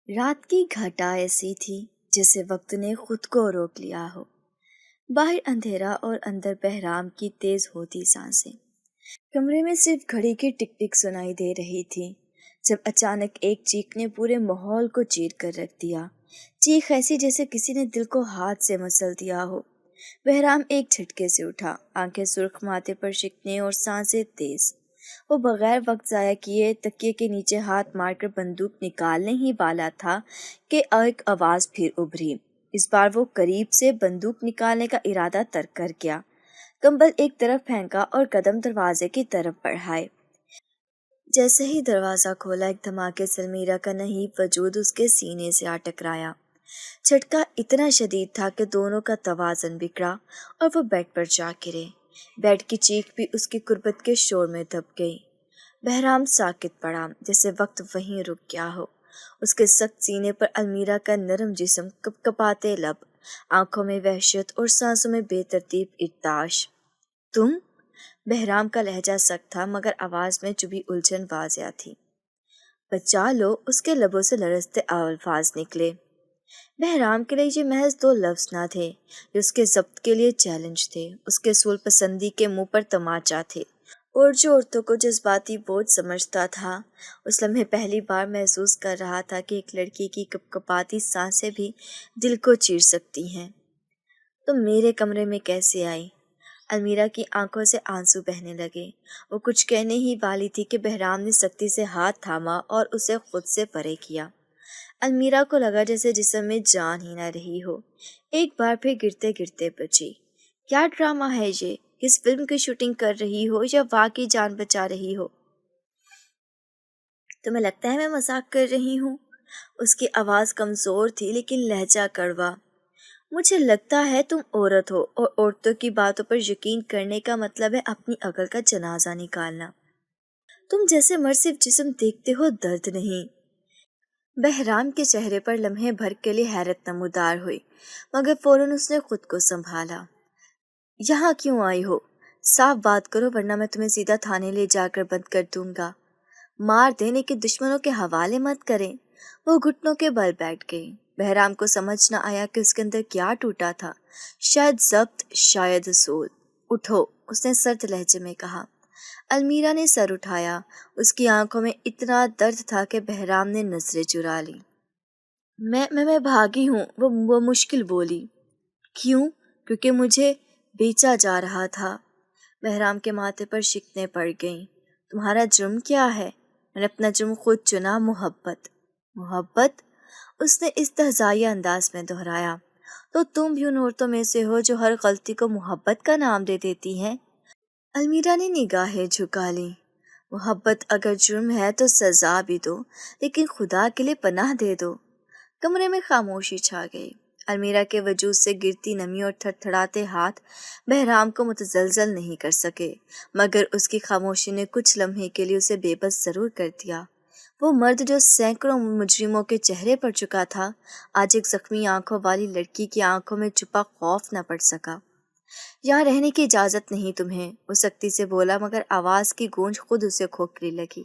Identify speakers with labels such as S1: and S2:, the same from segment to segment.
S1: رات کی گھٹا ایسی تھی جیسے وقت نے خود کو روک لیا ہو۔ باہر اندھیرا اور اندر بہرام کی تیز ہوتی سانسیں۔ کمرے میں صرف گھڑی کی ٹک ٹک سنائی دے رہی تھی جب اچانک ایک چیخ نے پورے ماحول کو چیر کر رکھ دیا۔ چیخ ایسی جیسے کسی نے دل کو ہاتھ سے مسل دیا ہو۔ بہرام ایک جھٹکے سے اٹھا، آنکھیں سرخ، ماتھے پر شکنیں اور سانسیں تیز۔ وہ بغیر وقت ضائع کیے تکیے کے نیچے ہاتھ مار کر بندوق نکالنے ہی والا تھا کہ ایک آواز پھر ابھری۔ اس بار وہ قریب سے بندوق نکالنے کا ارادہ ترک کر گیا، کمبل ایک طرف پھینکا اور قدم دروازے کی طرف بڑھائے۔ جیسے ہی دروازہ کھولا، ایک دھماکے سے المیرا کا نحیف وجود اس کے سینے سے آ ٹکرایا۔ جھٹکا اتنا شدید تھا کہ دونوں کا توازن بگڑا اور وہ بیڈ پر جا گرے۔ بیڈ کی چیخ بھی اس کی قربت کے شور میں دب گئی۔ بہرام ساکت پڑا، جیسے وقت وہیں رک گیا ہو۔ اس کے سخت سینے پر المیرا کا نرم جسم، کپ کپاتے لب، آنکھوں میں وحشت اور سانسوں میں بے ترتیب ارتعاش۔ تم؟ بہرام کا لہجہ سخت تھا مگر آواز میں چبھی الجھن واضح تھی۔ بچا لو، اس کے لبوں سے لرزتے الفاظ نکلے۔ بہرام کے لیے یہ محض دو لفظ نہ تھے، یہ اس کے ضبط کے لیے چیلنج تھے، اس کے اصول پسندی کے منہ پر تماچا تھے۔ اور جو عورتوں کو جذباتی بوجھ سمجھتا تھا، اس لمحے پہلی بار محسوس کر رہا تھا کہ ایک لڑکی کی کپ کپاتی سانسیں بھی دل کو چیر سکتی ہیں۔ تم میرے کمرے میں کیسے آئی؟ المیرا کی آنکھوں سے آنسو بہنے لگے۔ وہ کچھ کہنے ہی والی تھی کہ بہرام نے سختی سے ہاتھ تھاما اور اسے خود سے پرے کیا۔ المیرا کو لگا جیسے جسم میں جان ہی نہ رہی ہو۔ ایک بار پھر گرتے گرتے بچی۔ کیا ڈرامہ ہے یہ؟ کس فلم کی شوٹنگ کر رہی ہو یا واقعی جان بچا رہی ہو؟ تمہیں لگتا ہے میں مذاق کر رہی ہوں؟ اس کی آواز کمزور تھی لیکن لہجہ کڑوا۔ مجھے لگتا ہے تم عورت ہو اور عورتوں کی باتوں پر یقین کرنے کا مطلب ہے اپنی عقل کا جنازہ نکالنا۔ تم جیسے مرد صرف جسم دیکھتے ہو، درد نہیں۔ بہرام کے چہرے پر لمحے بھر کے لیے حیرت نمودار ہوئی مگر فوراً اس نے خود کو سنبھالا۔ یہاں کیوں آئی ہو؟ صاف بات کرو ورنہ میں تمہیں سیدھا تھانے لے جا کر بند کر دوں گا۔ مار دینے کے دشمنوں کے حوالے مت کریں۔ وہ گھٹنوں کے بل بیٹھ گئی۔ بہرام کو سمجھ نہ آیا کہ اس کے اندر کیا ٹوٹا تھا، شاید ضبط، شاید اصول۔ اٹھو، اس نے سرد لہجے میں کہا۔ المیرا نے سر اٹھایا۔ اس کی آنکھوں میں اتنا درد تھا کہ بہرام نے نظریں چرا لی۔ میں بھاگی ہوں، وہ مشکل بولی۔ کیوں؟ کیونکہ مجھے بیچا جا رہا تھا۔ بہرام کے ماتھے پر شکنیں پڑ گئیں۔ تمہارا جرم کیا ہے؟ میں نے اپنا جرم خود چنا، محبت۔ محبت؟ اس نے استہزائیہ انداز میں دہرایا۔ تو تم بھی ان عورتوں میں سے ہو جو ہر غلطی کو محبت کا نام دے دیتی ہیں؟ المیرا نے نگاہیں جھکا لی۔ محبت اگر جرم ہے تو سزا بھی دو، لیکن خدا کے لیے پناہ دے دو۔ کمرے میں خاموشی چھا گئی۔ المیرا کے وجود سے گرتی نمی اور تھر تھڑاتے ہاتھ بہرام کو متزلزل نہیں کر سکے مگر اس کی خاموشی نے کچھ لمحے کے لیے اسے بے بس ضرور کر دیا۔ وہ مرد جو سینکڑوں مجرموں کے چہرے پر چکا تھا، آج ایک زخمی آنکھوں والی لڑکی کی آنکھوں میں چھپا خوف نہ پڑ سکا۔ یہاں رہنے کی اجازت نہیں تمہیں، وہ سختی سے بولا مگر آواز کی گونج خود اسے کھوکھلی لگی۔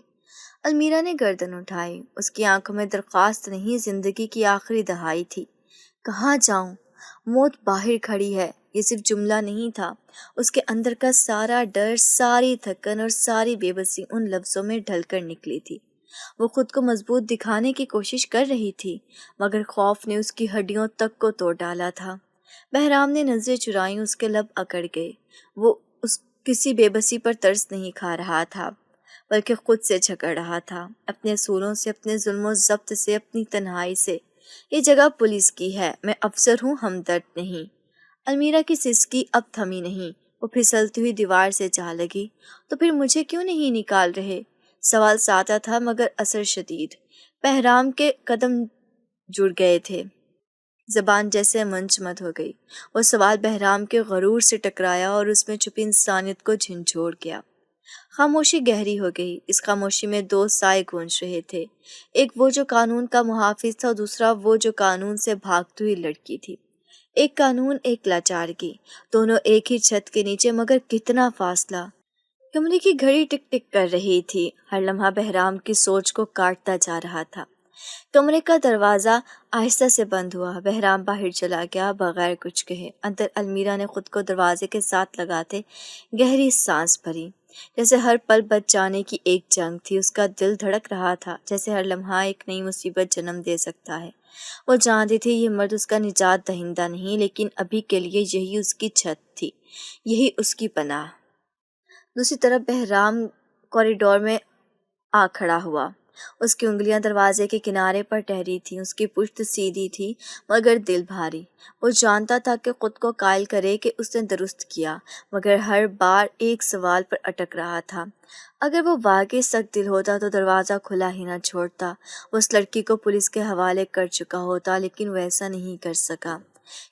S1: المیرا نے گردن اٹھائی۔ اس کی آنکھوں میں درخواست نہیں، زندگی کی آخری دہائی تھی۔ کہاں جاؤں؟ موت باہر کھڑی ہے۔ یہ صرف جملہ نہیں تھا، اس کے اندر کا سارا ڈر، ساری تھکن اور ساری بے بسی ان لفظوں میں ڈھل کر نکلی تھی۔ وہ خود کو مضبوط دکھانے کی کوشش کر رہی تھی مگر خوف نے اس کی ہڈیوں تک کو توڑ ڈالا تھا۔ بہرام نے نظریں چرائیں، اس کے لب اکڑ گئے۔ وہ کسی بے بسی پر ترس نہیں کھا رہا تھا بلکہ خود سے جھگڑ رہا تھا، اپنے اصولوں سے، اپنے ظلم و ضبط سے، اپنی تنہائی سے۔ یہ جگہ پولیس کی ہے، میں افسر ہوں، ہمدرد نہیں۔ المیرا کی سسکی اب تھمی نہیں، وہ پھسلتی ہوئی دیوار سے جا لگی۔ تو پھر مجھے کیوں نہیں نکال رہے؟ سوال سادہ تھا مگر اثر شدید۔ بہرام کے قدم جڑ گئے تھے، زبان جیسے منجمد ہو گئی۔ وہ سوال بہرام کے غرور سے ٹکرایا اور اس میں چھپی انسانیت کو جھنجھوڑ گیا۔ خاموشی گہری ہو گئی۔ اس خاموشی میں دو سائے گونج رہے تھے، ایک وہ جو قانون کا محافظ تھا، دوسرا وہ جو قانون سے بھاگتی ہوئی لڑکی تھی۔ ایک قانون، ایک لاچارگی، دونوں ایک ہی چھت کے نیچے مگر کتنا فاصلہ۔ کمرے کی گھڑی ٹک ٹک کر رہی تھی، ہر لمحہ بہرام کی سوچ کو کاٹتا جا رہا تھا۔ کمرے کا دروازہ آہستہ سے بند ہوا۔ بہرام باہر چلا گیا بغیر کچھ کہے۔ اندر المیرا نے خود کو دروازے کے ساتھ لگاتے گہری سانس بھری، جیسے ہر پل بچ جانے کی ایک جنگ تھی۔ اس کا دل دھڑک رہا تھا، جیسے ہر لمحہ ایک نئی مصیبت جنم دے سکتا ہے۔ وہ جانتی تھی یہ مرد اس کا نجات دہندہ نہیں، لیکن ابھی کے لیے یہی اس کی چھت تھی، یہی اس کی پناہ۔ دوسری طرف بہرام کوریڈور میں آ کھڑا ہوا۔ اس کی انگلیاں دروازے کے کنارے پر ٹہری تھیں، اس کی پشت سیدھی تھی مگر دل بھاری۔ وہ جانتا تھا کہ خود کو قائل کرے کہ اس نے درست کیا، مگر ہر بار ایک سوال پر اٹک رہا تھا۔ اگر وہ واقعی سخت دل ہوتا تو دروازہ کھلا ہی نہ چھوڑتا۔ وہ اس لڑکی کو پولیس کے حوالے کر چکا ہوتا، لیکن وہ ایسا نہیں کر سکا۔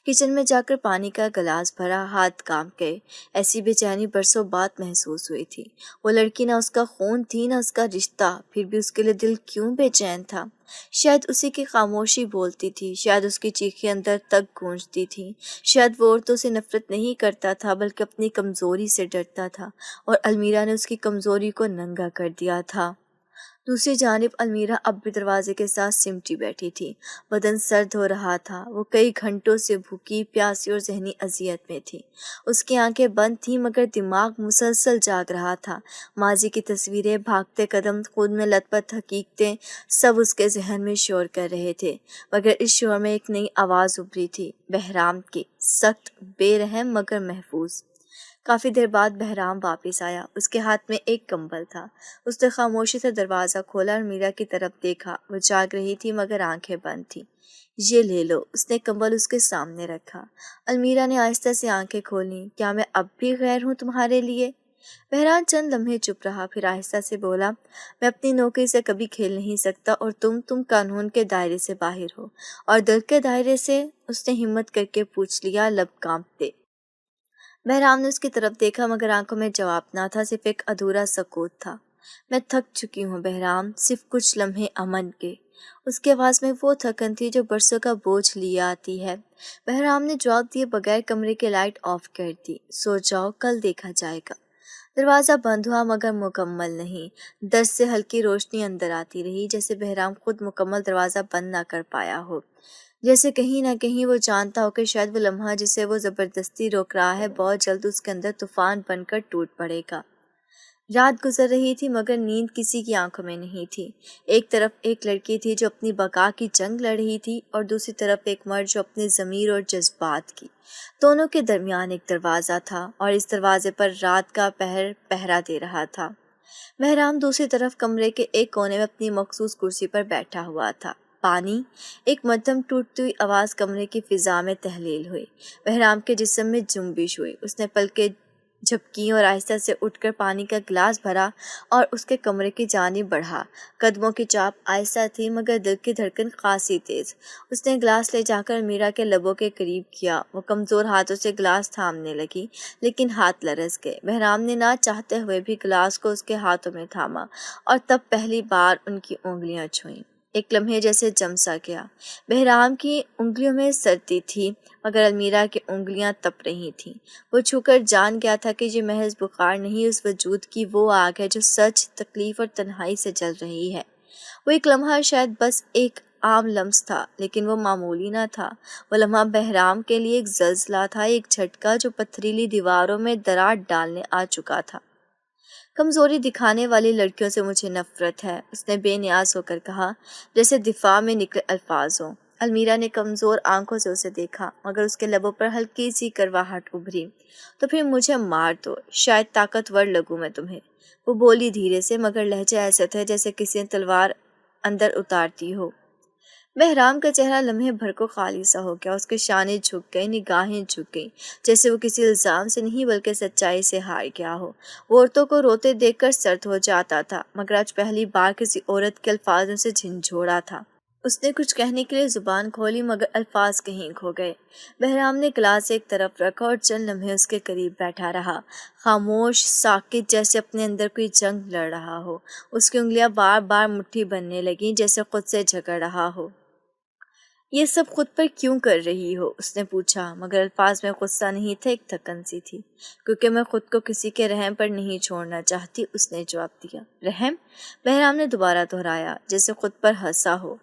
S1: کچن میں جا کر پانی کا گلاس بھرا، ہاتھ کانپ گئے۔ ایسی بے چینی برسوں بعد محسوس ہوئی تھی۔ وہ لڑکی نہ اس کا خون تھی نہ اس کا رشتہ، پھر بھی اس کے لیے دل کیوں بے چین تھا؟ شاید اسی کی خاموشی بولتی تھی، شاید اس کی چیخیں اندر تک گونجتی تھیں، شاید وہ عورتوں سے نفرت نہیں کرتا تھا بلکہ اپنی کمزوری سے ڈرتا تھا، اور المیرا نے اس کی کمزوری کو ننگا کر دیا تھا۔ دوسری جانب المیرا اب بھی دروازے کے ساتھ سمٹی بیٹھی تھی، بدن سرد ہو رہا تھا۔ وہ کئی گھنٹوں سے بھوکی، پیاسی اور ذہنی اذیت میں تھی۔ اس کی آنکھیں بند تھیں مگر دماغ مسلسل جاگ رہا تھا۔ ماضی کی تصویریں، بھاگتے قدم، خود میں لت پت حقیقتیں، سب اس کے ذہن میں شور کر رہے تھے، مگر اس شور میں ایک نئی آواز ابھری تھی، بہرام کی، سخت، بے رحم مگر محفوظ۔ کافی دیر بعد بہرام واپس آیا۔ اس کے ہاتھ میں ایک کمبل تھا۔ اس نے خاموشی سے دروازہ کھولا اور میرا کی طرف دیکھا۔ وہ جاگ رہی تھی مگر آنکھیں بند تھیں۔ یہ لے لو۔ اس نے کمبل اس کے سامنے رکھا۔ المیرا نے آہستہ سے آنکھیں کھولیں۔ کیا میں اب بھی غیر ہوں تمہارے لیے؟ بہرام چند لمحے چپ رہا، پھر آہستہ سے بولا، میں اپنی نوکری سے کبھی کھیل نہیں سکتا، اور تم قانون کے دائرے سے باہر ہو، اور دل کے دائرے سے؟ اس نے ہمت کر کے پوچھ لیا، لب کانپتے۔ بہرام نے اس کی طرف دیکھا مگر آنکھوں میں جواب نہ تھا، صرف ایک ادھورا سکوت تھا۔ میں تھک چکی ہوں بہرام، صرف کچھ لمحے امن کے۔ اس کی آواز میں وہ تھکن تھی جو برسوں کا بوجھ لیے آتی ہے۔ بہرام نے جواب دیے بغیر کمرے کی لائٹ آف کر دی۔ سو جاؤ، کل دیکھا جائے گا۔ دروازہ بند ہوا مگر مکمل نہیں۔ در سے ہلکی روشنی اندر آتی رہی، جیسے بہرام خود مکمل دروازہ بند نہ کر پایا ہو، جیسے کہیں نہ کہیں وہ جانتا ہو کہ شاید وہ لمحہ جسے وہ زبردستی روک رہا ہے بہت جلد اس کے اندر طوفان بن کر ٹوٹ پڑے گا۔ رات گزر رہی تھی مگر نیند کسی کی آنکھوں میں نہیں تھی۔ ایک طرف ایک لڑکی تھی جو اپنی بقا کی جنگ لڑ رہی تھی، اور دوسری طرف ایک مرد جو اپنے ضمیر اور جذبات کی۔ دونوں کے درمیان ایک دروازہ تھا، اور اس دروازے پر رات کا پہر پہرا دے رہا تھا۔ بہرام دوسری طرف کمرے کے ایک کونے میں اپنی مخصوص کرسی پر بیٹھا ہوا تھا۔ پانی، ایک مدھم ٹوٹتی ہوئی آواز کمرے کی فضا میں تحلیل ہوئی۔ بہرام کے جسم میں جنبش ہوئی۔ اس نے پلکیں جھپکیں اور آہستہ سے اٹھ کر پانی کا گلاس بھرا اور اس کے کمرے کی جانب بڑھا۔ قدموں کی چاپ آہستہ تھی مگر دل کی دھڑکن خاصی تیز۔ اس نے گلاس لے جا کر میرا کے لبوں کے قریب کیا۔ وہ کمزور ہاتھوں سے گلاس تھامنے لگی، لیکن ہاتھ لرز گئے۔ بہرام نے نہ چاہتے ہوئے بھی گلاس کو اس کے ہاتھوں میں تھاما، اور تب پہلی بار ان کی انگلیاں چھوئیں۔ ایک لمحے جیسے جم سا گیا۔ بہرام کی انگلیوں میں سردی تھی مگر المیرا کی انگلیاں تپ رہی تھیں۔ وہ چھو کر جان گیا تھا کہ یہ محض بخار نہیں، اس وجود کی وہ آگ ہے جو سچ، تکلیف اور تنہائی سے جل رہی ہے۔ وہ ایک لمحہ شاید بس ایک عام لمس تھا، لیکن وہ معمولی نہ تھا۔ وہ لمحہ بہرام کے لیے ایک زلزلہ تھا، ایک جھٹکا جو پتھریلی دیواروں میں دراڑ ڈالنے آ چکا تھا۔ کمزوری دکھانے والی لڑکیوں سے مجھے نفرت ہے، اس نے بے نیاز ہو کر کہا، جیسے دفاع میں نکلے الفاظ ہوں۔ المیرا نے کمزور آنکھوں سے اسے دیکھا مگر اس کے لبوں پر ہلکی سی کرواہٹ ابھری۔ تو پھر مجھے مار دو، شاید طاقتور لگوں میں تمہیں۔ وہ بولی دھیرے سے مگر لہجہ ایسے تھے جیسے کسی نے تلوار اندر اتارتی ہو۔ بہرام کا چہرہ لمحے بھر کو خالی سا ہو گیا۔ اس کے شانے جھک گئے، نگاہیں جھک گئیں، جیسے وہ کسی الزام سے نہیں بلکہ سچائی سے ہار گیا ہو۔ وہ عورتوں کو روتے دیکھ کر سرد ہو جاتا تھا مگر آج پہلی بار کسی عورت کے الفاظوں سے جھنجھوڑا تھا۔ اس نے کچھ کہنے کے لیے زبان کھولی مگر الفاظ کہیں کھو گئے۔ بہرام نے گلاس ایک طرف رکھا اور چند لمحے اس کے قریب بیٹھا رہا، خاموش، ساکت، جیسے اپنے اندر کوئی جنگ لڑ رہا ہو۔ اس کی انگلیاں بار بار مٹھی بننے لگیں، جیسے خود سے جھگڑ رہا ہو۔ یہ سب خود پر کیوں کر رہی ہو؟ اس نے پوچھا، مگر الفاظ میں غصہ نہیں تھا، ایک تھکن سی تھی۔ کیونکہ میں خود کو کسی کے رحم پر نہیں چھوڑنا چاہتی، اس نے جواب دیا۔ رحم؟ بہرام نے دوبارہ دہرایا، جیسے خود پر ہنسا ہو۔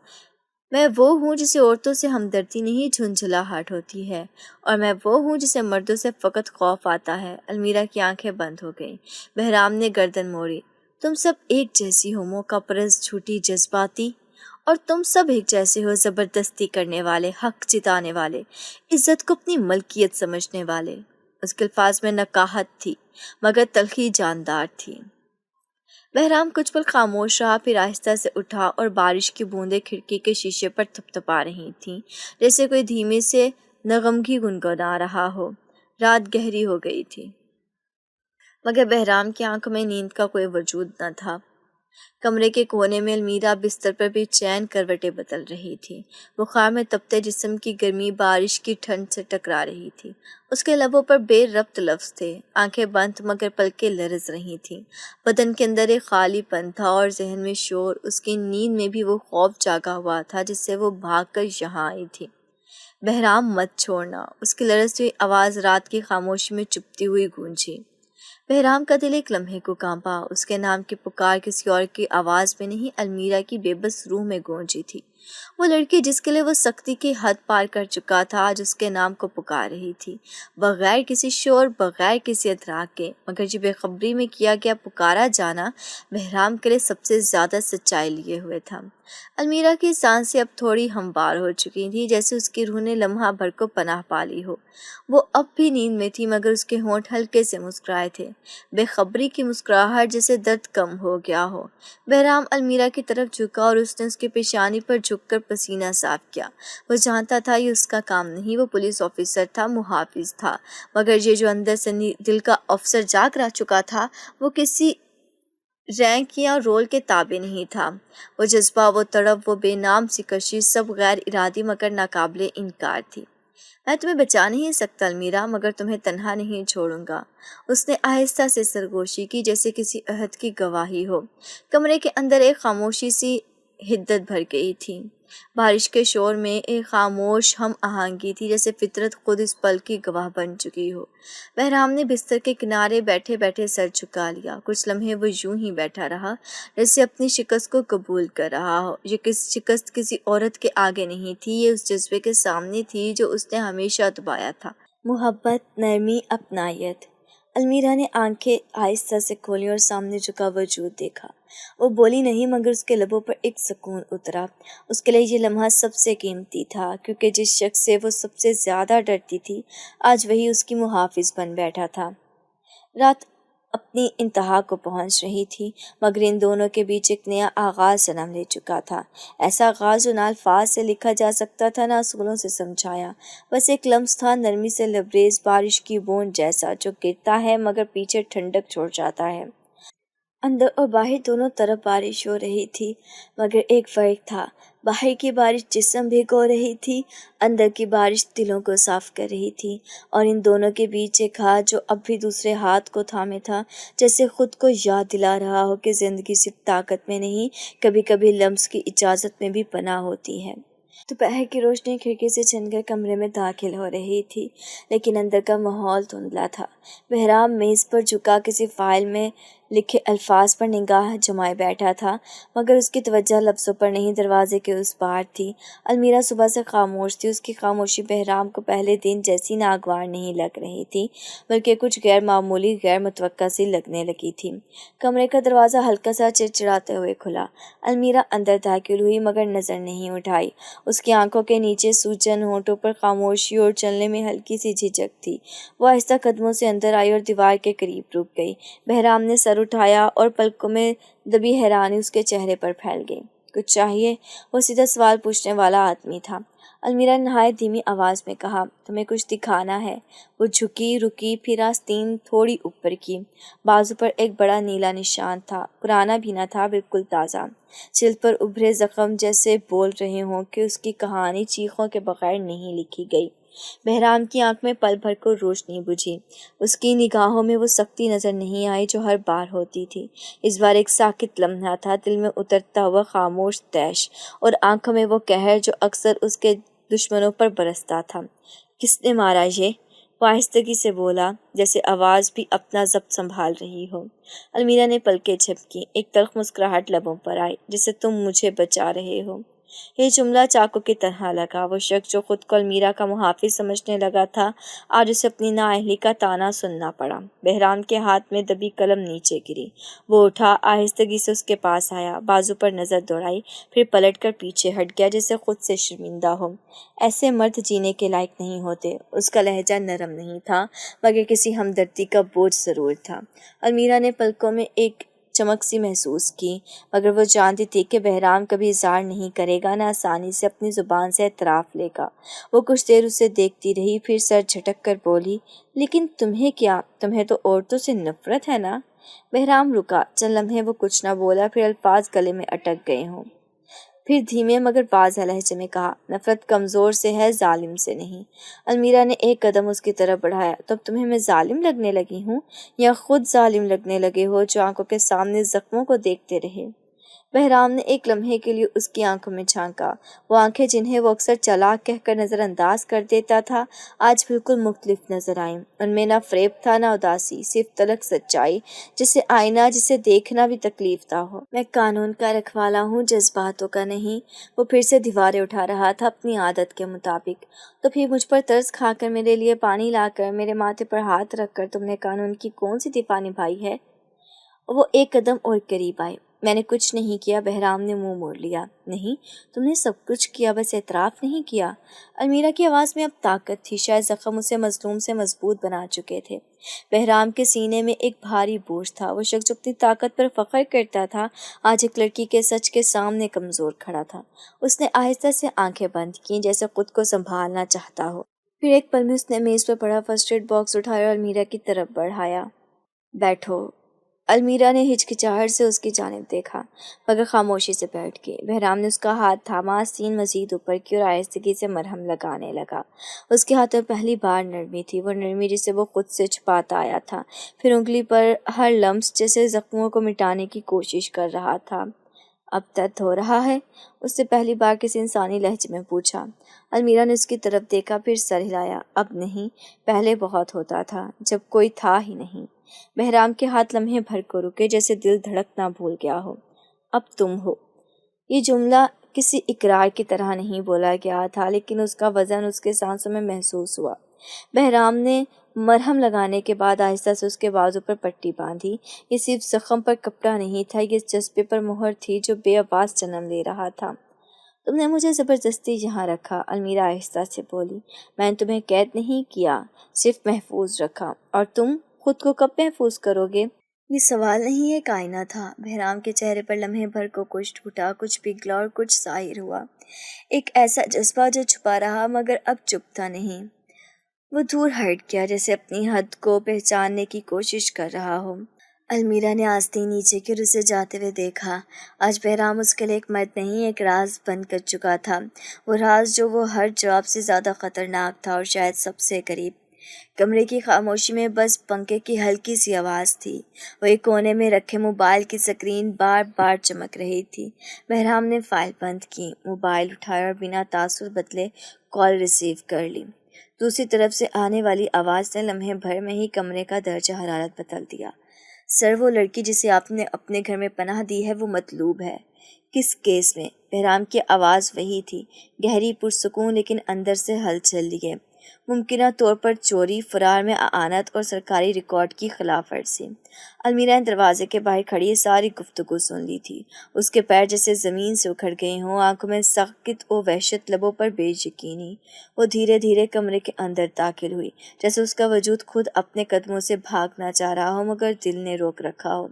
S1: میں وہ ہوں جسے عورتوں سے ہمدردی نہیں جھنجھلاہٹ ہوتی ہے، اور میں وہ ہوں جسے مردوں سے فقط خوف آتا ہے۔ المیرا کی آنکھیں بند ہو گئیں۔ بہرام نے گردن موڑی۔ تم سب ایک جیسی ہو، موقع پرست، جھوٹی، جذباتی، اور تم سب ایک جیسے ہو، زبردستی کرنے والے، حق جتانے والے، عزت کو اپنی ملکیت سمجھنے والے۔ اس کے الفاظ میں نقاہت تھی، مگر تلخی جاندار تھی۔ بہرام کچھ پل خاموش رہا، پھر آہستہ سے اٹھا اور بارش کی بوندیں کھڑکی کے شیشے پر تھپتھپا رہی تھیں، جیسے کوئی دھیمے سے نغمگی گنگنا رہا ہو۔ رات گہری ہو گئی تھی، مگر بہرام کی آنکھوں میں نیند کا کوئی وجود نہ تھا۔ کمرے کے کونے میں المیرا بستر پر بے چین کروٹیں بدل رہی تھی۔ بخار میں تپتے جسم کی گرمی بارش کی ٹھنڈ سے ٹکرا رہی تھی۔ اس کے لبوں پر بے ربط لفظ تھے، آنکھیں بند مگر پلکیں لرز رہی تھیں۔ بدن کے اندر ایک خالی پن تھا اور ذہن میں شور۔ اس کی نیند میں بھی وہ خوف جاگا ہوا تھا جس سے وہ بھاگ کر یہاں آئی تھی۔ بہرام مت چھوڑنا، اس کی لرزتی ہوئی آواز رات کی خاموشی میں چپتی ہوئی گونجی۔ بہرام کا دل ایک لمحے کو کانپا۔ اس کے نام کی پکار کسی اور کی آواز میں نہیں، المیرا کی بے بس روح میں گونجی تھی۔ وہ لڑکی جس کے لیے وہ سختی کی حد پار کر چکا تھا، آج اس کے نام کو پکار رہی تھی، بغیر کسی شور، بغیر کسی ادراک کے۔ مگر یہ بے خبری میں کیا گیا پکارا جانا بہرام کے لیے سب سے زیادہ سچائی لیے ہوئے تھا۔ المیرا کی سانسیں اب تھوڑی ہموار ہو چکی تھیں، جیسے اس کی روح نے لمحہ بھر کو پناہ پا لی ہو۔ وہ اب بھی نیند میں تھی، مگر اس کے ہونٹ ہلکے سے مسکرائے تھے، بے خبری کی مسکراہٹ، جیسے درد کم ہو گیا ہو۔ بہرام المیرا کی طرف جھکا اور اس نے اس کی پیشانی پر جھک کر پسینہ صاف کیا۔ وہ جانتا تھا یہ اس کا کام نہیں، وہ پولیس آفیسر تھا، محافظ تھا، مگر یہ جو اندر سے دل کا افسر جاگ رہ چکا تھا، وہ کسی رینک یا رول کے تابع نہیں تھا۔ وہ جذبہ، وہ تڑپ، وہ بے نام سی کشش، سب غیر ارادی مگر ناقابل انکار تھی۔ میں تمہیں بچا نہیں سکتا المیرا، مگر تمہیں تنہا نہیں چھوڑوں گا۔ اس نے آہستہ سے سرگوشی کی، جیسے کسی عہد کی گواہی ہو۔ کمرے کے اندر ایک خاموشی سی حدت بھر گئی تھی۔ بارش کے شور میں ایک خاموش ہم آہنگی تھی، جیسے فطرت خود اس پل کی گواہ بن چکی ہو۔ بہرام نے بستر کے کنارے بیٹھے بیٹھے سر جھکا لیا۔ کچھ لمحے وہ یوں ہی بیٹھا رہا، جیسے اپنی شکست کو قبول کر رہا ہو۔ یہ شکست کسی عورت کے آگے نہیں تھی، یہ اس جذبے کے سامنے تھی جو اس نے ہمیشہ دبایا تھا، محبت، نرمی، اپنائیت۔ المیرا نے آنکھیں آہستہ سے کھولی اور سامنے جھکا وجود دیکھا۔ وہ بولی نہیں، مگر اس کے لبوں پر ایک سکون اترا۔ اس کے لیے یہ لمحہ سب سے قیمتی تھا، کیونکہ جس شخص سے وہ سب سے زیادہ ڈرتی تھی، آج وہی اس کی محافظ بن بیٹھا تھا۔ رات اپنی انتہا کو پہنچ رہی تھی، مگر ان دونوں کے بیچ ایک نیا آغاز جنم لے چکا تھا۔ ایسا آغاز جو نہ الفاظ سے لکھا جا سکتا تھا، نہ اصولوں سے سمجھایا، بس ایک لمس تھا، نرمی سے لبریز بارش کی بوند جیسا، جو گرتا ہے مگر پیچھے ٹھنڈک چھوڑ جاتا ہے۔ اندر اور باہر دونوں طرف بارش ہو رہی تھی، مگر ایک فرق تھا، باہر کی بارش جسم بھگو رہی تھی، اندر کی بارش دلوں کو صاف کر رہی تھی۔ اور ان دونوں کے بیچ ایک ہاتھ جو اب بھی دوسرے ہاتھ کو تھامے تھا، جیسے خود کو یاد دلا رہا ہو کہ زندگی صرف طاقت میں نہیں، کبھی کبھی لمس کی اجازت میں بھی پناہ ہوتی ہے۔ دوپہر کی روشنی کھڑکی سے چھن کر کمرے میں داخل ہو رہی تھی، لیکن اندر کا ماحول دھندلا تھا۔ بہرام میز پر جھکا کسی فائل میں لکھے الفاظ پر نگاہ جمائے بیٹھا تھا، مگر اس کی توجہ لفظوں پر نہیں، دروازے کے اس پار تھی۔ المیرا صبح سے خاموش تھی، اس کی خاموشی بہرام کو پہلے دن جیسی ناگوار نہیں لگ رہی تھی، بلکہ کچھ غیر معمولی، غیر متوقع سی لگنے لگی تھی۔ کمرے کا دروازہ ہلکا سا چڑچڑاتے ہوئے کھلا۔ المیرا اندر داخل ہوئی، مگر نظر نہیں اٹھائی۔ اس کی آنکھوں کے نیچے سوجن، ہونٹوں پر خاموشی اور چلنے میں ہلکی سی جھجک تھی۔ وہ آہستہ قدموں سے اندر آئی اور دیوار کے قریب رک گئی۔ بہرام نے سر اٹھایا اور پلکوں میں دبی حیرانی اس کے چہرے پر پھیل گئی۔ کچھ چاہیے؟ وہ سیدھا سوال پوچھنے والا آدمی تھا۔ المیرا نے نہایت دھیمی آواز میں کہا، تمہیں کچھ دکھانا ہے؟ وہ جھکی، رکی، پھر آستین تھوڑی اوپر کی۔ بازو پر ایک بڑا نیلا نشان تھا، پرانا بھی نہ تھا، بالکل تازہ۔ جلد پر ابھرے زخم جیسے بول رہے ہوں کہ اس کی کہانی چیخوں کے بغیر نہیں لکھی گئی۔ بہرام کی آنکھ میں پل بھر کو روشنی بجھی۔ اس کی نگاہوں میں وہ سختی نظر نہیں آئی جو ہر بار ہوتی تھی۔ اس بار ایک ساکت لمحہ تھا، دل میں اترتا ہوا خاموش طیش، اور آنکھوں میں وہ قہر جو اکثر اس کے دشمنوں پر برستا تھا۔ کس نے مارا یہ؟ وہ آہستگی سے بولا، جیسے آواز بھی اپنا ضبط سنبھال رہی ہو۔ المیرا نے پلکیں جھپکیں، ایک تلخ مسکراہٹ لبوں پر آئی، جیسے تم مجھے بچا رہے ہو۔ یہ جملہ چاقو کی طرح لگا۔ وہ شخص جو خود کو المیرا کا محافظ سمجھنے لگا تھا، آج اسے اپنی نااہلی کا طعنہ سننا پڑا۔ بہرام کے ہاتھ میں دبی قلم نیچے گری۔ وہ اٹھا، آہستگی سے اس کے پاس آیا، بازو پر نظر دوڑائی، پھر پلٹ کر پیچھے ہٹ گیا جیسے خود سے شرمندہ ہو۔ ایسے مرد جینے کے لائق نہیں ہوتے۔ اس کا لہجہ نرم نہیں تھا، مگر کسی ہمدردی کا بوجھ ضرور تھا۔ المیرا نے پلکوں میں ایک چمک سی محسوس کی، مگر وہ جانتی تھی کہ بہرام کبھی اظہار نہیں کرے گا، نہ آسانی سے اپنی زبان سے اعتراف لے گا۔ وہ کچھ دیر اسے دیکھتی رہی، پھر سر جھٹک کر بولی، لیکن تمہیں کیا؟ تمہیں تو عورتوں سے نفرت ہے نا؟ بہرام رکا، چند لمحے وہ کچھ نہ بولا، پھر الفاظ گلے میں اٹک گئے ہوں۔ پھر دھیمے مگر واضح لہجے میں کہا، نفرت کمزور سے ہے، ظالم سے نہیں۔ المیرا نے ایک قدم اس کی طرف بڑھایا، تو اب تمہیں میں ظالم لگنے لگی ہوں، یا خود ظالم لگنے لگے ہو جو آنکھوں کے سامنے زخموں کو دیکھتے رہے؟ بہرام نے ایک لمحے کے لیے اس کی آنکھوں میں جھانکا۔ وہ آنکھیں جنہیں وہ اکثر چالاک کہہ کر نظر انداز کر دیتا تھا، آج بالکل مختلف نظر آئیں۔ ان میں نہ فریب تھا، نہ اداسی، صرف تلخ سچائی، جسے آئینہ جسے دیکھنا بھی تکلیف دہ ہو۔ میں قانون کا رکھوالا ہوں، جذباتوں کا نہیں۔ وہ پھر سے دیواریں اٹھا رہا تھا اپنی عادت کے مطابق۔ تو پھر مجھ پر ترس کھا کر، میرے لیے پانی لا کر، میرے ماتھے پر ہاتھ رکھ کر تم نے قانون کی کون سی دفاع نبھائی ہے؟ وہ ایک قدم اور قریب آئے۔ میں نے کچھ نہیں کیا۔ بہرام نے منہ موڑ لیا۔ نہیں، تم نے سب کچھ کیا، بس اعتراف نہیں کیا۔ المیرا کی آواز میں اب طاقت تھی، شاید زخم اسے مظلوم سے مضبوط بنا چکے تھے۔ بہرام کے سینے میں ایک بھاری بوجھ تھا۔ وہ شخص جو اپنی طاقت پر فخر کرتا تھا، آج ایک لڑکی کے سچ کے سامنے کمزور کھڑا تھا۔ اس نے آہستہ سے آنکھیں بند کیں، جیسے خود کو سنبھالنا چاہتا ہو۔ پھر ایک پل میں اس نے میز پر پڑا فرسٹ ایڈ باکس اٹھایا اور المیرا کی طرف بڑھایا۔ بیٹھو۔ المیرا نے ہچکچاہٹ سے اس کی جانب دیکھا، مگر خاموشی سے بیٹھ گئی۔ بہرام نے اس کا ہاتھ تھاما، سین مزید اوپر کی اور آہستگی سے مرہم لگانے لگا۔ اس کے ہاتھ میں پہلی بار نرمی تھی، وہ نرمی جسے وہ خود سے چھپاتا آیا تھا۔ پھر انگلی پر ہر لمس جیسے زخموں کو مٹانے کی کوشش کر رہا تھا۔ اب درد ہو رہا ہے؟ اس نے پہلی بار کسی انسانی لہجے میں پوچھا۔ المیرا نے اس کی طرف دیکھا، پھر سر ہلایا۔ اب نہیں، پہلے بہت ہوتا تھا، جب کوئی تھا ہی نہیں۔ بہرام کے ہاتھ لمحے بھر کو رکے، جیسے دل دھڑکنا بھول گیا ہو۔ اب تم ہو۔ یہ جملہ کسی اقرار کی طرح نہیں بولا گیا تھا، لیکن اس کا وزن اس کے سانسوں میں محسوس ہوا۔ بہرام نے مرہم لگانے کے بعد آہستہ سے اس کے بازو پر پٹی باندھی۔ یہ صرف زخم پر کپڑا نہیں تھا، یہ جذبے پر مہر تھی جو بے آواز جنم لے رہا تھا۔ تم نے مجھے زبردستی یہاں رکھا، المیرا آہستہ سے بولی۔ میں نے تمہیں قید نہیں کیا، صرف محفوظ رکھا۔ اور تم خود کو کب محفوظ کرو گے؟ یہ سوال نہیں، ایک آئینہ تھا۔ بہرام کے چہرے پر لمحے بھر کو کچھ ٹوٹا، کچھ پگھلا اور کچھ ظاہر ہوا۔ ایک ایسا جذبہ جو چھپا رہا مگر اب چپتا نہیں۔ وہ دور ہٹ گیا، جیسے اپنی حد کو پہچاننے کی کوشش کر رہا ہو۔ المیرا نے آستین نیچے کی اور اسے جاتے ہوئے دیکھا۔ آج بہرام اس کے لیے ایک مرد نہیں، ایک راز بن کر چکا تھا۔ وہ راز جو وہ ہر جواب سے زیادہ خطرناک تھا اور شاید سب سے قریب۔ کمرے کی خاموشی میں بس پنکھے کی ہلکی سی آواز تھی۔ وہ ایک کونے میں رکھے موبائل کی سکرین بار بار چمک رہی تھی۔ بہرام نے فائل بند کی، موبائل اٹھایا اور بنا تاثر بدلے کال ریسیو کر لی۔ دوسری طرف سے آنے والی آواز نے لمحے بھر میں ہی کمرے کا درجہ حرارت بدل دیا۔ سر، وہ لڑکی جسے آپ نے اپنے گھر میں پناہ دی ہے، وہ مطلوب ہے۔ کس کیس میں؟ بہرام کی آواز وہی تھی، گہری پرسکون لیکن اندر سے ہلچل لیے۔ ممکنہ طور پر چوری، فرار میں اعانت اور سرکاری ریکارڈ کی خلاف ورزی۔ المیرا نے دروازے کے باہر کھڑی یہ ساری گفتگو سن لی تھی۔ اس کے پیر جیسے زمین سے اکھڑ گئے ہوں، آنکھوں میں سخت و وحشت، لبوں پر بے یقینی۔ وہ دھیرے دھیرے کمرے کے اندر داخل ہوئی، جیسے اس کا وجود خود اپنے قدموں سے بھاگنا چاہ رہا ہو مگر دل نے روک رکھا ہو۔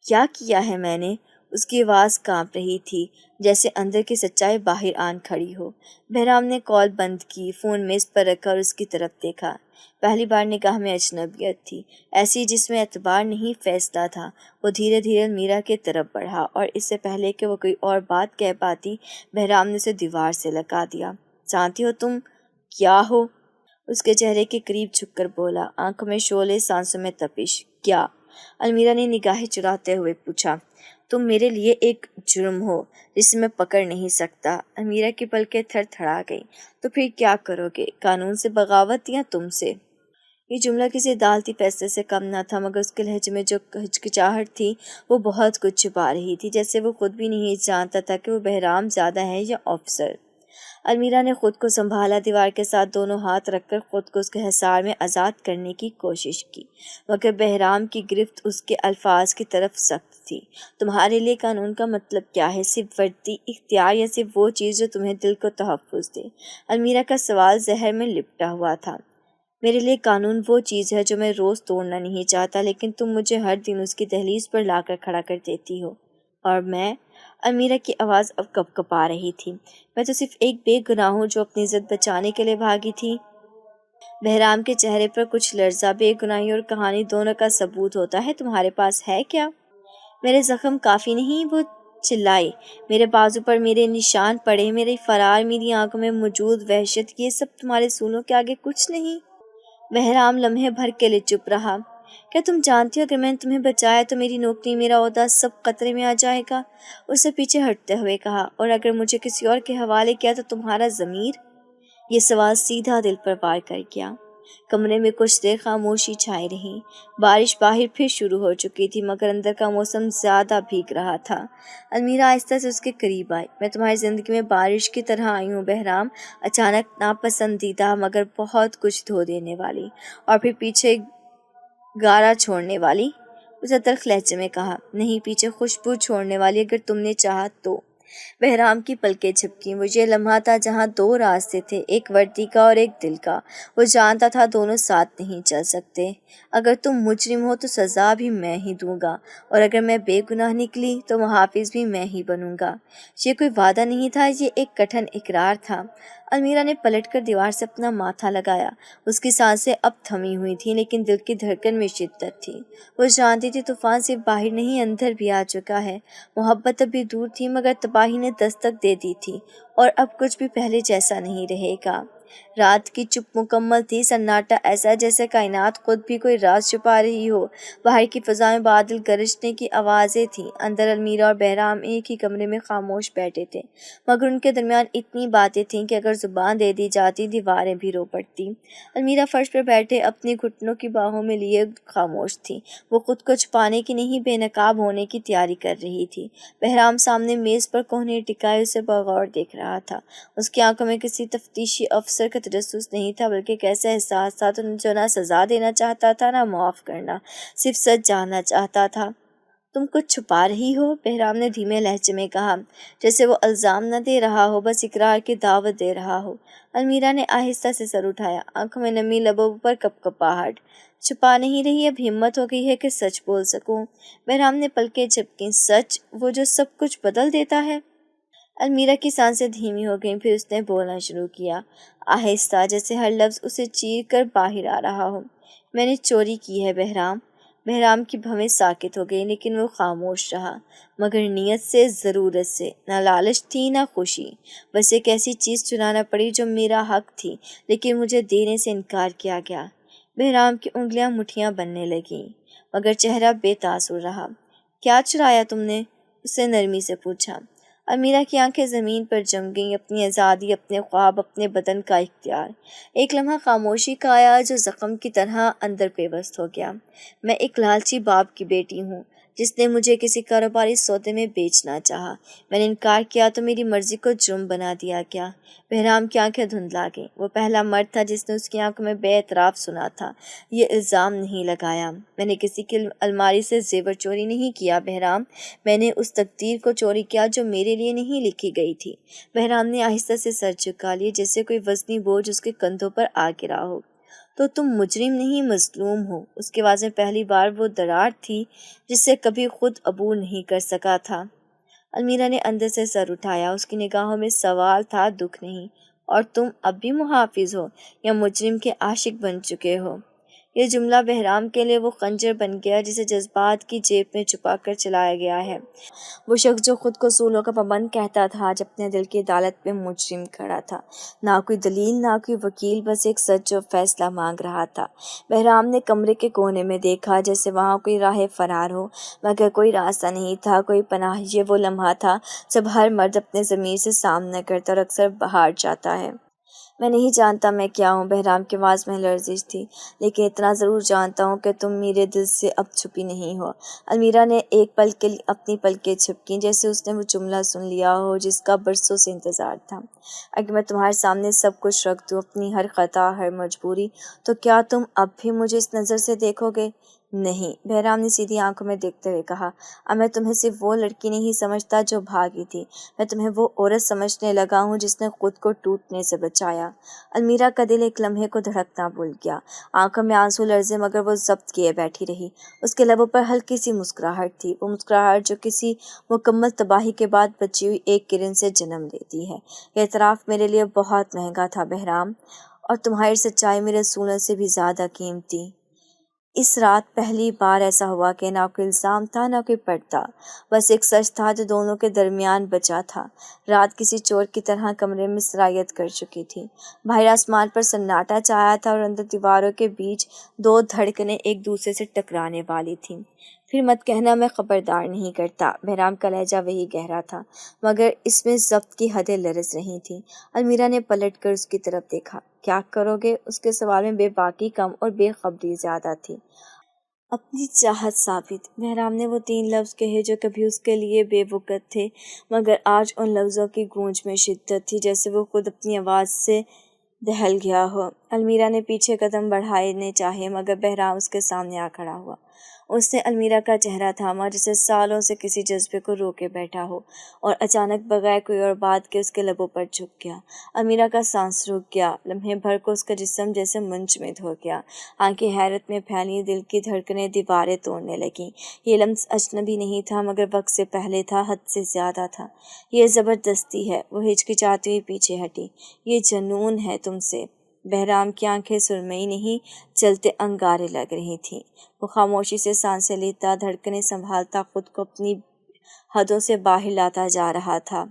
S1: کیا کیا ہے میں نے؟ اس کی آواز کانپ رہی تھی، جیسے اندر کی سچائی باہر آن کھڑی ہو۔ بہرام نے کال بند کی، فون میز پر رکھا اور اس کی طرف دیکھا۔ پہلی بار نگاہ میں اجنبیت تھی، ایسی جس میں اعتبار نہیں، فیصلہ تھا۔ وہ دھیرے دھیرے المیرا کی طرف بڑھا اور اس سے پہلے کہ وہ کوئی اور بات کہہ پاتی، بہرام نے اسے دیوار سے لگا دیا۔ جانتی ہو تم کیا ہو؟ اس کے چہرے کے قریب جھک کر بولا، آنکھوں میں شعلے، سانسوں میں تپش۔ کیا؟ المیرا نے نگاہیں چراتے ہوئے پوچھا۔ تم میرے لیے ایک جرم ہو جسے میں پکڑ نہیں سکتا۔ امیرہ کی پلکیں تھر تھڑا گئیں۔ تو پھر کیا کرو گے؟ قانون سے بغاوت یا تم سے؟ یہ جملہ کسی عدالتی فیصلے سے کم نہ تھا، مگر اس کے لہجے میں جو ہچکچاہٹ تھی وہ بہت کچھ چھپا رہی تھی، جیسے وہ خود بھی نہیں جانتا تھا کہ وہ بہرام زادہ ہے یا آفیسر۔ المیرا نے خود کو سنبھالا، دیوار کے ساتھ دونوں ہاتھ رکھ کر خود کو اس کے حصار میں آزاد کرنے کی کوشش کی، مگر بہرام کی گرفت اس کے الفاظ کی طرف سخت تھی۔ تمہارے لیے قانون کا مطلب کیا ہے؟ صرف وردی، اختیار، یا صرف وہ چیز جو تمہیں دل کو تحفظ دے؟ المیرا کا سوال زہر میں لپٹا ہوا تھا۔ میرے لیے قانون وہ چیز ہے جو میں روز توڑنا نہیں چاہتا، لیکن تم مجھے ہر دن اس کی دہلیز پر لا کر کھڑا کر دیتی ہو، اور میں… المیرا کی آواز اب کپکپا رہی تھی۔ میں تو صرف ایک بے گناہ ہوں جو اپنی عزت بچانے کے لیے بھاگی تھی۔ بہرام کے چہرے پر کچھ لرزا۔ بے گناہی اور کہانی دونوں کا ثبوت ہوتا ہے، تمہارے پاس ہے کیا؟ میرے زخم کافی نہیں؟ وہ چلائی۔ میرے بازو پر میرے نشان پڑے، میری فرار، میری آنکھوں میں موجود وحشت، یہ سب تمہارے سولوں کے آگے کچھ نہیں؟ بہرام لمحے بھر کے لیے چپ رہا۔ کیا تم جانتی ہو اگر میں نے تمہیں بچایا تو میری نوکری، میرا عہدہ سب خطرے میں آ جائے گا؟ اس سے پیچھے ہٹتے ہوئے کہا۔ اور اگر مجھے کسی اور کے حوالے کیا تو تمہارا ضمیر؟ یہ سوال سیدھا دل پر وار کر گیا۔ کمرے میں کچھ دیر خاموشی چھائی رہی۔ بارش باہر پھر شروع ہو چکی تھی، مگر اندر کا موسم زیادہ بھیگ رہا تھا۔ المیرا آہستہ سے اس کے قریب آئی۔ میں تمہاری زندگی میں بارش کی طرح آئی ہوں بہرام، اچانک، ناپسندیدہ، مگر بہت کچھ دھو دینے والی، اور پھر پیچھے گارا چھوڑنے والی۔ اسے تلخ لہجے میں کہا۔ نہیں، پیچھے خوشبو چھوڑنے والی، اگر تم نے چاہا تو۔ بہرام کی پلکیں جھپکیں۔ وہ یہ لمحہ تھا جہاں دو راستے تھے، ایک وردی کا اور ایک دل کا۔ وہ جانتا تھا دونوں ساتھ نہیں چل سکتے۔ اگر تم مجرم ہو تو سزا بھی میں ہی دوں گا، اور اگر میں بے گناہ نکلی تو محافظ بھی میں ہی بنوں گا۔ یہ کوئی وعدہ نہیں تھا، یہ ایک کٹھن اقرار تھا۔ المیرا نے پلٹ کر دیوار سے اپنا ماتھا لگایا۔ اس کی سانسیں اب تھمی ہوئی تھیں، لیکن دل کی دھڑکن میں شدت تھی۔ وہ جانتی تھی طوفان صرف باہر نہیں، اندر بھی آ چکا ہے۔ محبت ابھی دور تھی، مگر تباہی نے دستک دے دی تھی، اور اب کچھ بھی پہلے جیسا نہیں رہے گا۔ رات کی چپ مکمل تھی، سناٹا ایسا جیسے کائنات خود بھی کوئی راز چھپا رہی ہو۔ باہر کی فضا میں بادل گرجنے کی آوازیں تھیں۔ اندر المیرا اور بہرام ایک ہی کمرے میں خاموش بیٹھے تھے، مگر ان کے درمیان اتنی باتیں تھیں کہ اگر زبان دے دی جاتی دیواریں بھی رو پڑتی۔ المیرا فرش پر بیٹھے اپنی گھٹنوں کی باہوں میں لیے خاموش تھی۔ وہ خود کو چھپانے کی نہیں، بے نقاب ہونے کی تیاری کر رہی تھی۔ بہرام سامنے میز پر کوہنی ٹکائے اسے بغور دیکھ رہا تھا۔ اس کی آنکھوں میں کسی تفتیشی افسر کا تجسس نہیں تھا، بلکہ ایک ایسا احساس تھا جو نہ سزا دینا چاہتا تھا نہ معاف کرنا، صرف سچ جاننا چاہتا تھا۔ تم کچھ چھپا رہی ہو؟ بہرام نے دھیمے لہجے میں کہا، جیسے وہ الزام نہ دے رہا ہو، بس اقرار کی دعوت دے رہا ہو۔ المیرا نے آہستہ سے سر اٹھایا، آنکھوں میں نمی، لبوں پر کپکپاہٹ۔ چھپا نہیں رہی، اب ہمت ہو گئی ہے کہ سچ بول سکوں۔ بہرام نے پلکیں جھپکیں۔ سچ، وہ جو سب کچھ بدل دیتا ہے؟ المیرا کی سانسیں دھیمی ہو گئیں، پھر اس نے بولنا شروع کیا، آہستہ، جیسے ہر لفظ اسے چیر کر باہر آ رہا ہو۔ میں نے چوری کی ہے بہرام۔ بہرام کی بھویں ساکت ہو گئی، لیکن وہ خاموش رہا، مگر نیت سے، ضرورت سے۔ نہ لالچ تھی نہ خوشی، بس ایک ایسی چیز چرانا پڑی جو میرا حق تھی، لیکن مجھے دینے سے انکار کیا گیا۔ بہرام کی انگلیاں مٹھیاں بننے لگیں، مگر چہرہ بے تاثر رہا۔ کیا چرایا تم نے؟ اس نے نرمی سے پوچھا۔ المیرا کی آنکھیں زمین پر جم گئیں۔ اپنی آزادی، اپنے خواب، اپنے بدن کا اختیار۔ ایک لمحہ خاموشی کا آیا جو زخم کی طرح اندر پیوست ہو گیا۔ میں ایک لالچی باپ کی بیٹی ہوں جس نے مجھے کسی کاروباری سودے میں بیچنا چاہا۔ میں نے انکار کیا تو میری مرضی کو جرم بنا دیا گیا۔ بہرام کی آنکھیں دھندلا گئیں۔ وہ پہلا مرد تھا جس نے اس کی آنکھوں میں بے اعتراف سنا تھا۔ یہ الزام نہیں لگایا۔ میں نے کسی کی الماری سے زیور چوری نہیں کیا بہرام، میں نے اس تقدیر کو چوری کیا جو میرے لیے نہیں لکھی گئی تھی۔ بہرام نے آہستہ سے سر جھکا لیا، جیسے کوئی وزنی بوجھ اس کے کندھوں پر آ گرا ہو۔ تو تم مجرم نہیں، مظلوم ہو۔ اس کی آواز میں پہلی بار وہ درار تھی جس سے کبھی خود عبور نہیں کر سکا تھا۔ المیرا نے اندر سے سر اٹھایا۔ اس کی نگاہوں میں سوال تھا، دکھ نہیں۔ اور تم اب بھی محافظ ہو یا مجرم کے عاشق بن چکے ہو؟ یہ جملہ بہرام کے لیے وہ خنجر بن گیا جسے جذبات کی جیب میں چھپا کر چلایا گیا ہے۔ وہ شخص جو خود کو اصولوں کا پابند کہتا تھا، آج اپنے دل کی عدالت میں مجرم کھڑا تھا۔ نہ کوئی دلیل، نہ کوئی وکیل، بس ایک سچ جو فیصلہ مانگ رہا تھا۔ بہرام نے کمرے کے کونے میں دیکھا، جیسے وہاں کوئی راہ فرار ہو، مگر کوئی راستہ نہیں تھا، کوئی پناہ۔ یہ وہ لمحہ تھا جب ہر مرد اپنے ضمیر سے سامنا کرتا اور اکثر ہار جاتا ہے۔ میں نہیں جانتا میں کیا ہوں، بہرام کی آواز میں لرزش تھی، لیکن اتنا ضرور جانتا ہوں کہ تم میرے دل سے اب چھپی نہیں ہو۔ المیرا نے ایک پل کے لیے اپنی پلکیں جھپکیں، جیسے اس نے وہ جملہ سن لیا ہو جس کا برسوں سے انتظار تھا۔ اگر میں تمہارے سامنے سب کچھ رکھ دوں، اپنی ہر خطا، ہر مجبوری، تو کیا تم اب بھی مجھے اس نظر سے دیکھو گے؟ نہیں، بہرام نے سیدھی آنکھوں میں دیکھتے ہوئے کہا۔ اب میں تمہیں صرف وہ لڑکی نہیں سمجھتا جو بھاگی تھی، میں تمہیں وہ عورت سمجھنے لگا ہوں جس نے خود کو ٹوٹنے سے بچایا۔ المیرا کا دل ایک لمحے کو دھڑکنا بھول گیا، آنکھوں میں آنسو لرزے، مگر وہ ضبط کیے بیٹھی رہی۔ اس کے لبوں پر ہلکی سی مسکراہٹ تھی، وہ مسکراہٹ جو کسی مکمل تباہی کے بعد بچی ہوئی ایک کرن سے جنم لیتی ہے۔ یہ اعتراف میرے لیے بہت مہنگا تھا بہرام، اور تمہاری سچائی میرے اصولوں سے بھی زیادہ قیمتی۔ اس رات پہلی بار ایسا ہوا کہ نہ کوئی الزام تھا، نہ کوئی پردہ، بس ایک سچ تھا جو دونوں کے درمیان بچا تھا۔ رات کسی چور کی طرح کمرے میں سرایت کر چکی تھی۔ باہر آسمان پر سناٹا چھایا تھا اور اندر دیواروں کے بیچ دو دھڑکنیں ایک دوسرے سے ٹکرانے والی تھیں۔ پھر مت کہنا میں خبردار نہیں کرتا۔ بہرام کا لہجہ وہی گہرا تھا، مگر اس میں ضبط کی حدیں لرز رہی تھیں۔ المیرا نے پلٹ کر اس کی طرف دیکھا۔ کیا کرو گے؟ اس کے سوال میں بے باکی کم اور بے خبری زیادہ تھی۔ اپنی چاہت ثابت۔ بہرام نے وہ 3 لفظ کہے جو کبھی اس کے لیے بے وقت تھے، مگر آج ان لفظوں کی گونج میں شدت تھی، جیسے وہ خود اپنی آواز سے دہل گیا ہو۔ المیرا نے پیچھے قدم بڑھانے چاہے، مگر بہرام اس کے سامنے آ کھڑا ہوا۔ اس نے المیرا کا چہرہ تھاما، جسے سالوں سے کسی جذبے کو روکے بیٹھا ہو، اور اچانک بغیر کوئی اور بات کے اس کے لبوں پر جھک گیا۔ المیرا کا سانس رک گیا، لمحے بھر کو اس کا جسم جیسے منجمد ہو گیا، آنکھیں حیرت میں پھیلی، دل کی دھڑکنیں دیواریں توڑنے لگیں۔ یہ لمس اجنبی نہیں تھا، مگر وقت سے پہلے تھا، حد سے زیادہ تھا۔ یہ زبردستی ہے، وہ ہچکچاتی ہوئی پیچھے ہٹی۔ یہ جنون ہے تم سے۔ بہرام کی آنکھیں سرمئی نہیں، جلتے انگارے لگ رہی تھیں۔ وہ خاموشی سے سانسیں لیتا، دھڑکنیں سنبھالتا، خود کو اپنی حدوں سے باہر لاتا جا رہا تھا۔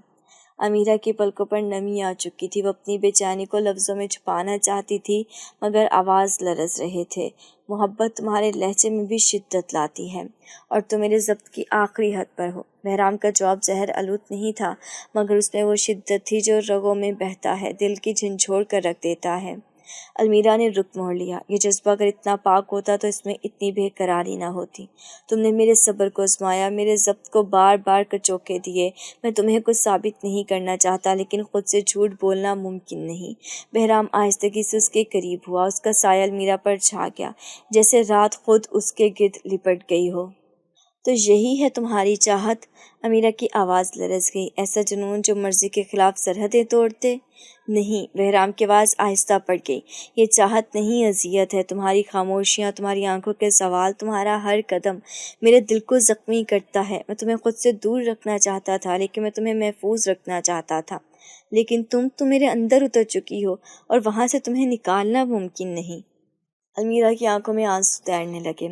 S1: امیرا کی پلکوں پر نمی آ چکی تھی، وہ اپنی بے چینی کو لفظوں میں چھپانا چاہتی تھی، مگر آواز لرز رہے تھے۔ محبت تمہارے لہجے میں بھی شدت لاتی ہے، اور تم میرے ضبط کی آخری حد پر ہو۔ بہرام کا جواب زہر آلود نہیں تھا، مگر اس میں وہ شدت تھی جو رگوں میں بہتا ہے، دل کی جھنجھوڑ کر رکھ دیتا ہے۔ المیرا نے رخ موڑ لیا۔ یہ جذبہ اگر اتنا پاک ہوتا تو اس میں اتنی بے قراری نہ ہوتی۔ تم نے میرے صبر کو آزمایا، میرے ضبط کو بار بار کچوکے دیے۔ میں تمہیں کچھ ثابت نہیں کرنا چاہتا، لیکن خود سے جھوٹ بولنا ممکن نہیں۔ بہرام آہستگی سے اس کے قریب ہوا، اس کا سایہ المیرا پر چھا گیا، جیسے رات خود اس کے گرد لپٹ گئی ہو۔ تو یہی ہے تمہاری چاہت؟ امیرا کی آواز لرز گئی۔ ایسا جنون جو مرضی کے خلاف سرحدیں توڑتے؟ نہیں، بہرام کی آواز آہستہ پڑ گئی۔ یہ چاہت نہیں، اذیت ہے۔ تمہاری خاموشیاں، تمہاری آنکھوں کے سوال، تمہارا ہر قدم میرے دل کو زخمی کرتا ہے۔ میں تمہیں خود سے دور رکھنا چاہتا تھا، لیکن میں تمہیں محفوظ رکھنا چاہتا تھا، لیکن تم میرے اندر اتر چکی ہو، اور وہاں سے تمہیں نکالنا ممکن نہیں۔ المیرا کی آنکھوں میں آنسو تیرنے لگے۔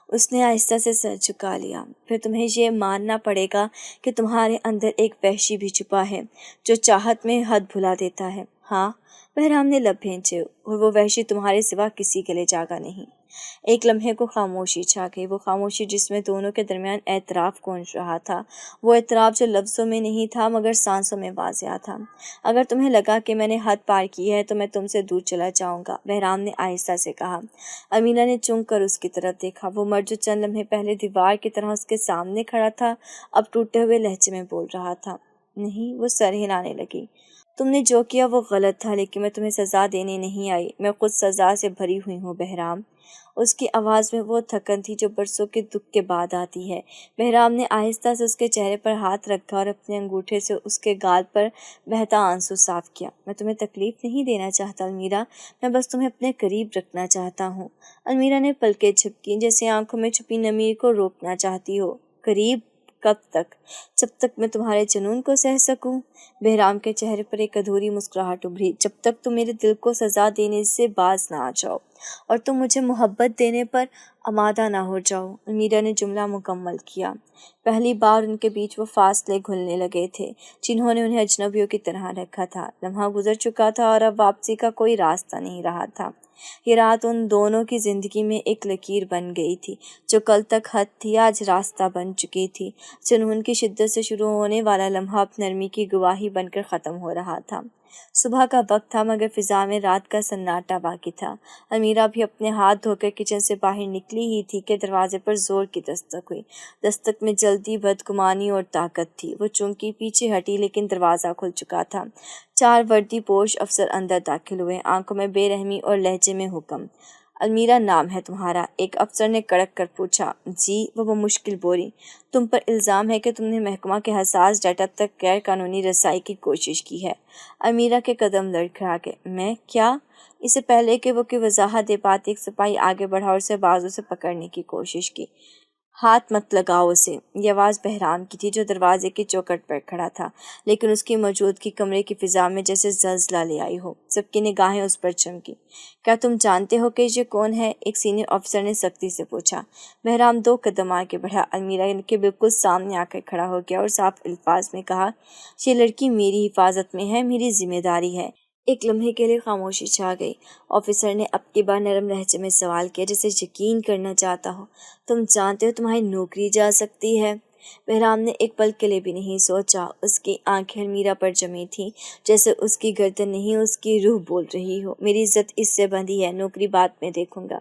S1: اس نے آہستہ سے سر جھکا لیا۔ پھر تمہیں یہ ماننا پڑے گا کہ تمہارے اندر ایک وحشی بھی چھپا ہے، جو چاہت میں حد بھلا دیتا ہے۔ ہاں، بہرام نے لب بھینچے، اور وہ وحشی تمہارے سوا کسی کے لیے جاگا نہیں۔ ایک لمحے کو خاموشی چھا گئی، وہ خاموشی جس میں دونوں کے درمیان اعتراف گونج رہا تھا، وہ اعتراف جو لفظوں میں نہیں تھا مگر سانسوں میں واضح تھا۔ اگر تمہیں لگا کہ میں نے حد پار کی ہے تو میں تم سے دور چلا جاؤں گا، بہرام نے آہستہ سے کہا۔ امیرا نے چونک کر اس کی طرف دیکھا۔ وہ مرد جو چند لمحے پہلے دیوار کی طرح اس کے سامنے کھڑا تھا، اب ٹوٹے ہوئے لہجے میں بول رہا تھا۔ نہیں، وہ سر ہلانے لگی۔ تم نے جو کیا وہ غلط تھا، لیکن میں تمہیں سزا دینے نہیں آئی، میں خود سزا سے بھری ہوئی ہوں بہرام۔ اس کی آواز میں وہ تھکن تھی جو برسوں کے دکھ کے بعد آتی ہے۔ بہرام نے آہستہ سے اس کے چہرے پر ہاتھ رکھا اور اپنے انگوٹھے سے اس کے گال پر بہتا آنسو صاف کیا۔ میں تمہیں تکلیف نہیں دینا چاہتا المیرا، میں بس تمہیں اپنے قریب رکھنا چاہتا ہوں۔ المیرا نے پلکیں جھپکیں، جیسے آنکھوں میں چھپی نمی کو روکنا چاہتی ہو۔ قریب؟ کب تک؟ جب تک میں تمہارے جنون کو سہ سکوں۔ بہرام کے چہرے پر ایک ادھوری مسکراہٹ ابھری۔ جب تک تم میرے دل کو سزا دینے سے باز نہ آ جاؤ۔ اور تم مجھے محبت دینے پر آمادہ نہ ہو جاؤ۔ المیرا نے جملہ مکمل کیا۔ پہلی بار ان کے بیچ وہ فاصلے گھلنے لگے تھے جنہوں نے انہیں اجنبیوں کی طرح رکھا تھا۔ لمحہ گزر چکا تھا اور اب واپسی کا کوئی راستہ نہیں رہا تھا۔ یہ رات ان دونوں کی زندگی میں ایک لکیر بن گئی تھی، جو کل تک حد تھی آج راستہ بن چکی تھی۔ جنون کی شدت سے شروع ہونے والا لمحہ اب نرمی کی گواہی بن کر ختم ہو رہا تھا۔ صبح کا وقت تھا مگر فضا میں رات کا سناٹا باقی تھا۔ المیرا بھی اپنے ہاتھ دھو کر کچن سے باہر نکلی ہی تھی کہ دروازے پر زور کی دستک ہوئی۔ دستک میں جلدی، بدگمانی اور طاقت تھی۔ وہ چونکی پیچھے ہٹی لیکن دروازہ کھل چکا تھا۔ 4 وردی پوش افسر اندر داخل ہوئے، آنکھوں میں بے رحمی اور لہجے میں حکم۔ المیرا نام ہے تمہارا؟ ایک افسر نے کڑک کر پوچھا۔ جی، وہ بمشکل بولی۔ تم پر الزام ہے کہ تم نے محکمہ کے حساس ڈیٹا تک غیر قانونی رسائی کی کوشش کی ہے۔ المیرا کے قدم لڑکھڑا گئے۔ میں کیا؟ اس سے پہلے کہ وہ کوئی وضاحت دے پاتی ایک سپاہی آگے بڑھا اور اسے بازو سے پکڑنے کی کوشش کی۔ ہاتھ مت لگاؤ اسے۔ یہ آواز بہرام کی تھی جو دروازے کی چوکھٹ پر کھڑا تھا، لیکن اس کی موجودگی کمرے کی فضا میں جیسے زلزلہ لے آئی ہو۔ سب کی نگاہیں اس پر چمکی۔ کیا تم جانتے ہو کہ یہ کون ہے؟ ایک سینئر افسر نے سختی سے پوچھا۔ بہرام 2 قدم آگے بڑھا، المیرا کے بالکل سامنے آ کر کھڑا ہو گیا اور صاف الفاظ میں کہا، یہ لڑکی میری حفاظت میں ہے، میری ذمہ داری ہے۔ ایک لمحے کے لیے خاموشی چھا گئی۔ آفیسر نے اب کی بار نرم لہجے میں سوال کیا جیسے یقین کرنا چاہتا ہو، تم جانتے ہو تمہاری نوکری جا سکتی ہے؟ بہرام نے ایک پل کے لیے بھی نہیں سوچا۔ اس کی آنکھیں المیرا پر جمی تھیں، جیسے اس کی گردن نہیں اس کی روح بول رہی ہو۔ میری عزت اس سے بندھی ہے، نوکری بعد میں دیکھوں گا۔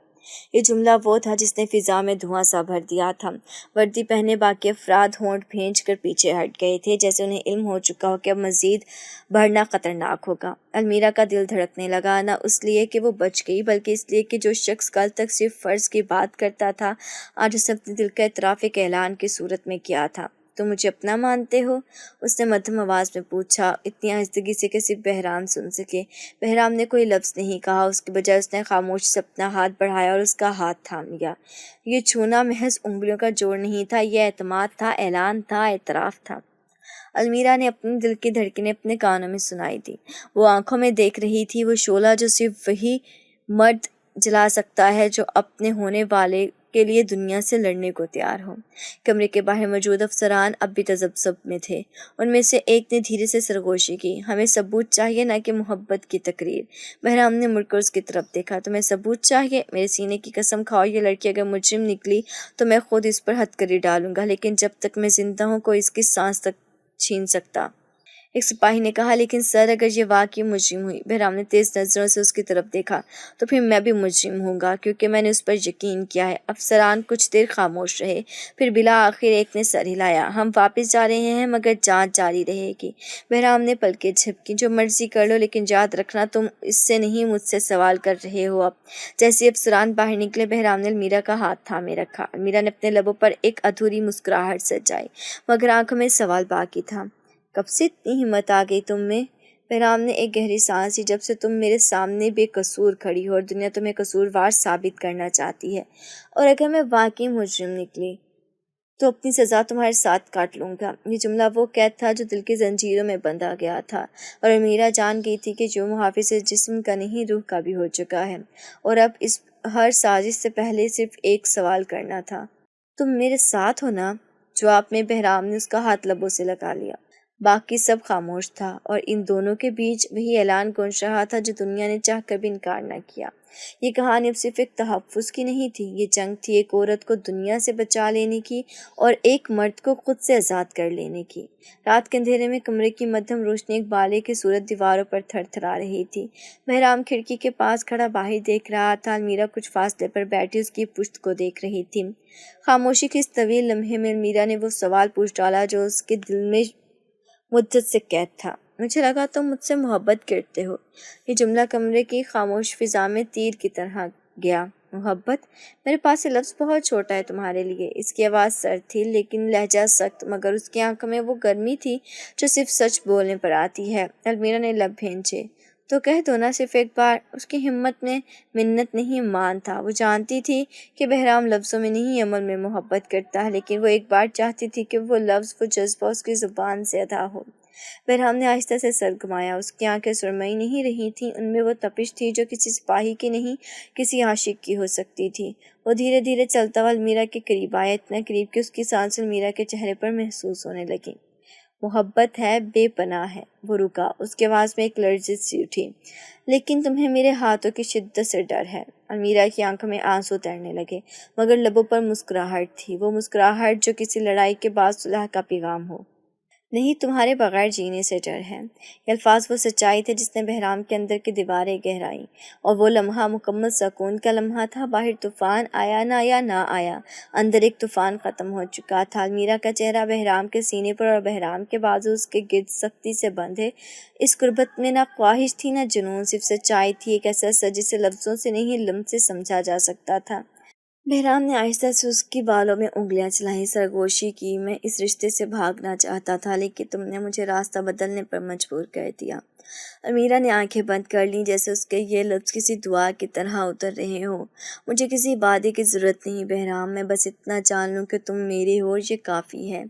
S1: یہ جملہ وہ تھا جس نے فضا میں دھواں سا بھر دیا تھا۔ وردی پہنے باقی افراد ہونٹ بھینچ کر پیچھے ہٹ گئے تھے، جیسے انہیں علم ہو چکا ہو کہ اب مزید بڑھنا خطرناک ہوگا۔ المیرا کا دل دھڑکنے لگا، نہ اس لیے کہ وہ بچ گئی بلکہ اس لیے کہ جو شخص کل تک صرف فرض کی بات کرتا تھا آج اس نے اپنے دل کا اعتراف ایک اعلان کی صورت میں کیا تھا۔ تم مجھے اپنا مانتے ہو؟ اس نے مدھم آواز میں پوچھا، اتنی آہستگی سے کہ صرف بہرام سن سکے۔ بہرام نے کوئی لفظ نہیں کہا، اس کے بجائے اس نے خاموش سے اپنا ہاتھ بڑھایا اور اس کا ہاتھ تھام لیا۔ یہ چھونا محض انگلیوں کا جوڑ نہیں تھا، یہ اعتماد تھا، اعلان تھا، اعتراف تھا۔ المیرا نے اپنے دل کی دھڑکنیں اپنے کانوں میں سنائی دی۔ وہ آنکھوں میں دیکھ رہی تھی وہ شعلہ جو صرف وہی مرد جلا سکتا ہے جو اپنے ہونے والے کے لیے دنیا سے لڑنے کو تیار ہو۔ کمرے کے باہر موجود افسران اب بھی تذبذب میں تھے۔ ان میں سے ایک نے دھیرے سے سرگوشی کی، ہمیں ثبوت چاہیے نہ کہ محبت کی تقریر۔ بہرام نے مڑ کر اس کی طرف دیکھا، تمہیں ثبوت چاہیے؟ میرے سینے کی قسم کھاؤ یہ لڑکی اگر مجرم نکلی تو میں خود اس پر ہتھکڑی ڈالوں گا، لیکن جب تک میں زندہ ہوں کوئی اس کی سانس تک چھین سکتا۔ ایک سپاہی نے کہا، لیکن سر اگر یہ واقعی مجرم ہوئی، بہرام نے تیز نظروں سے اس کی طرف دیکھا، تو پھر میں بھی مجرم ہوں گا کیونکہ میں نے اس پر یقین کیا ہے۔ افسران کچھ دیر خاموش رہے، پھر بالآخر ایک نے سر ہلایا، ہم واپس جا رہے ہیں مگر جانچ جاری رہے گی۔ بہرام نے پلکیں جھپکیں، جو مرضی کر لو لیکن یاد رکھنا تم اس سے نہیں مجھ سے سوال کر رہے ہو اب۔ جیسے ہی افسران باہر نکلے بہرام نے المیرا کا ہاتھ تھامے رکھا۔ المیرا نے اپنے لبوں پر ایک ادھوری مسکراہٹ سجائی مگر آنکھوں میں سوال باقی تھا۔ کب سے اتنی ہمت آ گئی تم میں؟ بہرام نے ایک گہری سانس لی، جب سے تم میرے سامنے بے قصور کھڑی ہو اور دنیا تمہیں قصوروار ثابت کرنا چاہتی ہے، اور اگر میں واقعی مجرم نکلی تو اپنی سزا تمہارے ساتھ کاٹ لوں گا۔ یہ جملہ وہ قید تھا جو دل کی زنجیروں میں بندھا گیا تھا، اور المیرا جان گئی تھی کہ جو محافظ جسم کا نہیں روح کا بھی ہو چکا ہے، اور اب اس ہر سازش سے پہلے صرف ایک سوال کرنا تھا، تم میرے ساتھ ہو نا؟ جواب میں بہرام نے اس کا ہاتھ لبوں سے لگا لیا۔ باقی سب خاموش تھا، اور ان دونوں کے بیچ وہی اعلان گونج رہا تھا جو دنیا نے چاہ کر بھی انکار نہ کیا۔ یہ کہانی اب صرف ایک تحفظ کی نہیں تھی، یہ جنگ تھی ایک عورت کو دنیا سے بچا لینے کی اور ایک مرد کو خود سے آزاد کر لینے کی۔ رات کے اندھیرے میں کمرے کی مدھم روشنی ایک بالے کی صورت دیواروں پر تھر تھرا رہی تھی۔ بہرام کھڑکی کے پاس کھڑا باہر دیکھ رہا تھا، المیرا کچھ فاصلے پر بیٹھی اس کی پشت کو دیکھ رہی تھی۔ خاموشی کے اس طویل لمحے میں المیرا نے وہ سوال پوچھ ڈالا جو اس کے دل میں مدت سے قید تھا، مجھے لگا تم مجھ سے محبت کرتے ہو۔ یہ جملہ کمرے کی خاموش فضا میں تیر کی طرح گیا۔ محبت؟ میرے پاس یہ لفظ بہت چھوٹا ہے تمہارے لیے۔ اس کی آواز سرد تھی لیکن لہجہ سخت، مگر اس کی آنکھوں میں وہ گرمی تھی جو صرف سچ بولنے پر آتی ہے۔ المیرا نے لب بھینچے، تو کہہ دو نا صرف ایک بار۔ اس کی ہمت میں منت نہیں مان تھا۔ وہ جانتی تھی کہ بہرام لفظوں میں نہیں عمل میں محبت کرتا ہے، لیکن وہ ایک بار چاہتی تھی کہ وہ لفظ، وہ جذبہ اس کی زبان سے ادا ہو۔ بہرام نے آہستہ سے سر گھمایا۔ اس کی آنکھیں سرمئی نہیں رہی تھیں، ان میں وہ تپش تھی جو کسی سپاہی کی نہیں کسی عاشق کی ہو سکتی تھی۔ وہ دھیرے دھیرے چلتا ہوا المیرا کے قریب آیا، اتنا قریب کہ اس کی سانس المیرا کے چہرے پر محسوس ہونے لگی۔ محبت ہے، بے پناہ ہے، وہ رکا، اس کے آواز میں ایک لرزش سی اٹھی۔ لیکن تمہیں میرے ہاتھوں کی شدت سے ڈر ہے۔ المیرا کی آنکھوں میں آنسو تیرنے لگے، مگر لبوں پر مسکراہٹ تھی، وہ مسکراہٹ جو کسی لڑائی کے بعد صلح کا پیغام ہو۔ نہیں، تمہارے بغیر جینے سے ڈر ہے۔ یہ الفاظ وہ سچائی تھے جس نے بہرام کے اندر کی دیواریں گہرائیں، اور وہ لمحہ مکمل سکون کا لمحہ تھا۔ باہر طوفان آیا نہ آیا، اندر ایک طوفان ختم ہو چکا تھا۔ المیرا کا چہرہ بہرام کے سینے پر اور بہرام کے بازو اس کے گرد سختی سے بندھے۔ اس قربت میں نہ خواہش تھی نہ جنون، صرف سچائی تھی، ایک ایسا سچ جسے لفظوں سے نہیں لمح سے سمجھا جا سکتا تھا۔ بہرام نے آہستہ سے اس کی بالوں میں انگلیاں چلائیں، سرگوشی کی۔ میں اس رشتے سے بھاگنا چاہتا تھا، لیکن تم نے مجھے راستہ بدلنے پر مجبور کر دیا۔ المیرا نے آنکھیں بند کر لیں، جیسے اس کے یہ لفظ کسی دعا کی طرح اتر رہے ہوں۔ مجھے کسی وعدے کی ضرورت نہیں بہرام، میں بس اتنا جان لوں کہ تم میرے ہو اور یہ کافی ہے۔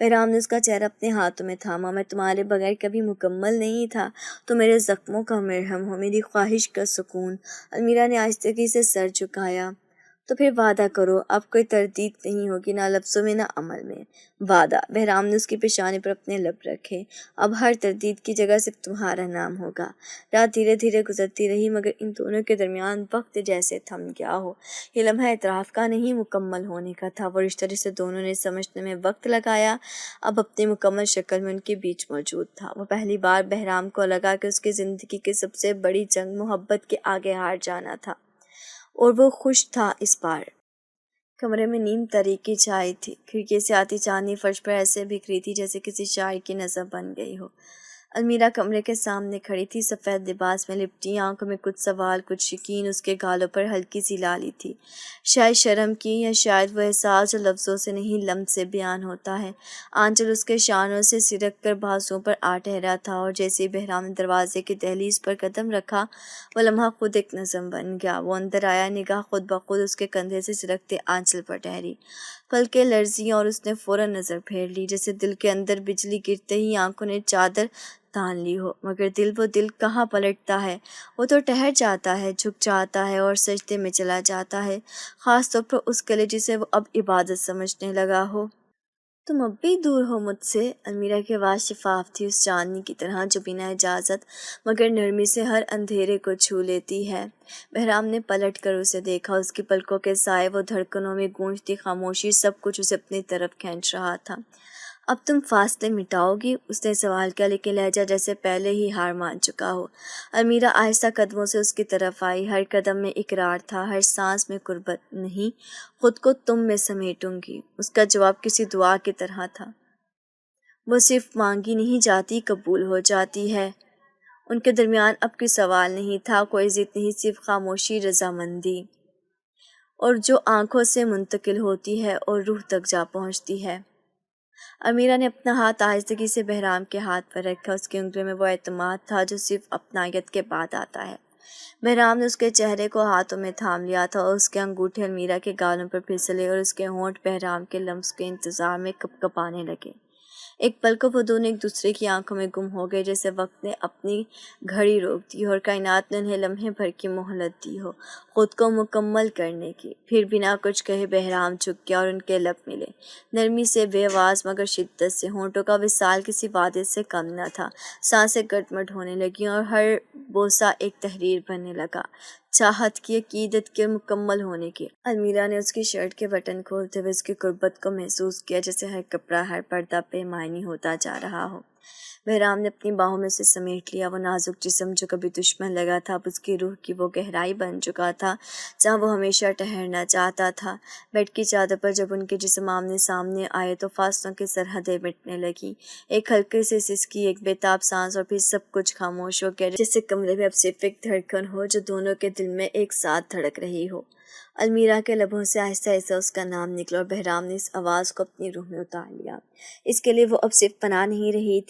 S1: بہرام نے اس کا چہرہ اپنے ہاتھوں میں تھاما۔ میں تمہارے بغیر کبھی مکمل نہیں تھا، تم میرے زخموں کا مرہم ہو، میری خواہش کا سکون۔ المیرا نے آہستگی سے سر جھکایا۔ تو پھر وعدہ کرو، اب کوئی تردید نہیں ہوگی، نہ لفظوں میں نہ عمل میں۔ وعدہ۔ بہرام نے اس کی پیشانی پر اپنے لب رکھے۔ اب ہر تردید کی جگہ صرف تمہارا نام ہوگا۔ رات دھیرے دھیرے گزرتی رہی، مگر ان دونوں کے درمیان وقت جیسے تھم گیا ہو۔ یہ لمحہ اعتراف کا نہیں، مکمل ہونے کا تھا۔ وہ رشتہ جسے دونوں نے سمجھنے میں وقت لگایا، اب اپنی مکمل شکل میں ان کے بیچ موجود تھا۔ وہ پہلی بار بہرام کو لگا کہ اس کی زندگی کی سب سے بڑی جنگ محبت کے آگے ہار جانا تھا، اور وہ خوش تھا اس بار۔ کمرے میں نیم تاریکی چھائی تھی، کھڑکی سے آتی چاندنی فرش پر ایسے بکھری تھی جیسے کسی شاعر کی نظم بن گئی ہو۔ المیرا کمرے کے سامنے کھڑی تھی، سفید لباس میں لپٹی، آنکھوں میں کچھ سوال کچھ یقین، اس کے گالوں پر ہلکی سی لالی تھی، شاید شرم کی، یا شاید وہ احساس جو لفظوں سے نہیں لمح سے بیان ہوتا ہے۔ آنچل اس کے شانوں سے سرک کر بازوؤں پر آ ٹھہرا تھا، اور جیسے ہی بہرام نے دروازے کی دہلیز پر قدم رکھا، وہ لمحہ خود ایک نظم بن گیا۔ وہ اندر آیا، نگاہ خود بخود اس کے کندھے سے سرکتے آنچل پر ٹھہری، پلکیں لرزیں اور اس نے فوراً نظر پھیر لی، جیسے دل کے اندر بجلی گرتے ہی آنکھوں نے چادر تان لی ہو۔ مگر وہ دل کہاں پلٹتا ہے، وہ تو ٹھہر جاتا ہے، جھک جاتا ہے اور سجدے میں چلا جاتا ہے، خاص طور پر اس کے لیے جسے وہ اب عبادت سمجھنے لگا ہو۔ تم اب بھی دور ہو مجھ سے؟ المیرا کی آواز شفاف تھی، اس چاندنی کی طرح جو بنا اجازت مگر نرمی سے ہر اندھیرے کو چھو لیتی ہے۔ بہرام نے پلٹ کر اسے دیکھا، اس کی پلکوں کے سائے، وہ دھڑکنوں میں گونجتی خاموشی، سب کچھ اسے اپنی طرف کھینچ رہا تھا۔ اب تم فاصلے مٹاؤ گی؟ اس نے سوال کیا، لیکن لہجہ جیسے پہلے ہی ہار مان چکا ہو۔ المیرا آہستہ قدموں سے اس کی طرف آئی، ہر قدم میں اقرار تھا، ہر سانس میں قربت۔ نہیں، خود کو تم میں سمیٹوں گی۔ اس کا جواب کسی دعا کی طرح تھا، وہ صرف مانگی نہیں جاتی، قبول ہو جاتی ہے۔ ان کے درمیان اب کوئی سوال نہیں تھا، کوئی ضد نہیں، صرف خاموشی، رضامندی، اور جو آنکھوں سے منتقل ہوتی ہے اور روح تک جا پہنچتی ہے۔ امیرا نے اپنا ہاتھ آہستگی سے بہرام کے ہاتھ پر رکھا، اس کی انگلیوں میں وہ اعتماد تھا جو صرف اپنائیت کے بعد آتا ہے۔ بہرام نے اس کے چہرے کو ہاتھوں میں تھام لیا تھا، اور اس کے انگوٹھے المیرا کے گالوں پر پھسلے، اور اس کے ہونٹ بہرام کے لمس کے انتظار میں کپکپانے لگے۔ ایک پل کو وہ دونوں ایک دوسرے کی آنکھوں میں گم ہو گئے، جیسے وقت نے اپنی گھڑی روک دی ہو اور کائنات نے انہیں لمحے بھر کی مہلت دی ہو خود کو مکمل کرنے کی۔ پھر بنا کچھ کہے بہرام جھک گیا اور ان کے لب ملے، نرمی سے، بے آواز مگر شدت سے۔ ہونٹوں کا وصال کسی وعدے سے کم نہ تھا، سانسیں گٹ مٹ ہونے لگیں اور ہر بوسہ ایک تحریر بننے لگا، چاہت کی، عقیدت کی اور مکمل ہونے کی۔ المیرا نے اس کی شرٹ کے بٹن کھولتے ہوئے اس کی قربت کو محسوس کیا، جیسے ہر کپڑا، ہر پردہ بے معنی ہوتا جا رہا ہو۔ بہرام نے اپنی باہوں میں سے سمیٹ لیا، وہ نازک جسم جو کبھی دشمن لگا تھا اب اس کی روح کی وہ گہرائی بن چکا تھا جہاں وہ ہمیشہ ٹھہرنا چاہتا تھا۔ بیڈ کی چادر پر جب ان کے جسم آمنے سامنے آئے تو فاصلوں کی سرحدیں مٹنے لگیں، ایک ہلکے سے سسکی، ایک بےتاب سانس، اور پھر سب کچھ خاموش ہو گیا، جیسے کمرے میں اب صرف ایک دھڑکن ہو جو دونوں کے دل میں ایک ساتھ دھڑک رہی ہو۔ المیرا کے لبوں سے آہستہ آہستہ اس کا نام نکلا، اور بہرام نے اس آواز کو اپنی روح میں اتار لیا۔ اس کے لیے وہ اب صرف پناہ نہیں رہی